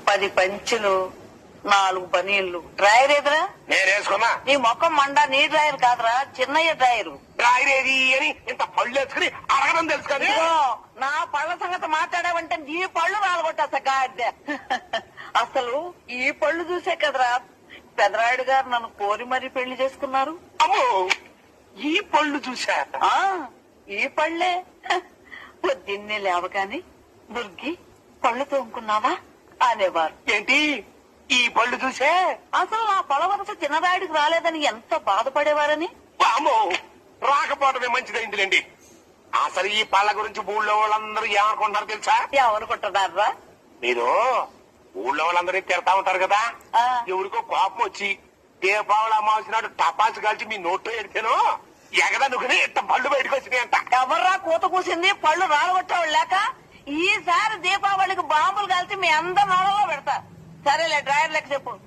10 పంచులు, 4 బనీళ్లు. డ్రాయర్ ఎదురా? నేను వేసుకున్నా. నీ మొక్కం మండ, నీ డ్రాయర్ కాదురా, చిన్నయ్య డ్రాయరు. డ్రాయర్ ఏది అని ఇంత పళ్ళు వేసుకుని అడగడం తెలుసు కానీ ఇదిగో, నా పళ్ళ సంగతి మాట్లాడావంటే నీ పళ్ళు రాలగొట్టా గాడిద. అసలు ఈ పళ్ళు చూసే కదరా పెదరాయుడు గారు నన్ను కోరి మరీ పెళ్లి చేసుకున్నారు. అమ్మో, ఈ పళ్ళు చూసా? ఆ ఈ పళ్ళే. పొద్దున్నే లేవగాని దుర్గి పళ్ళు తోముకున్నావా అనేవారు. ఏంటి ఈ పళ్ళు చూసే? అసలు నా పళ్ళ వరుస చిన్నరాయుడికి రాలేదని ఎంత బాధపడేవారని. అమ్మో, రాకపోవడమే మంచిదైందిలేండి. అసలు ఈ పళ్ళ గురించి ఊళ్ళో వాళ్ళందరూ ఏమనుకుంటారు తెలుసా? ఏమనుకుంటున్నారా? మీరు ఊళ్ళో వాళ్ళందరినీ తిడతా ఉంటారు కదా, ఆ. ఎవరికో కోపం వచ్చి దీపావళి అమావాస్య నాడు టపాసు కాల్చి మీ నోట్లో ఎడితేనో ఎగదనుకుని ఇంత పళ్ళు బయటకు వచ్చినాయి అంట. ఎవర్రా కూత కూసింది పళ్ళు రాలగొట్టేవాళ్ళు లేక? ఈసారి దీపావళికి బాంబులు కాల్చి మీ అందరి నోడలో పెడతా. సరేలే, డ్రాయర్ లెక్క చెప్పు.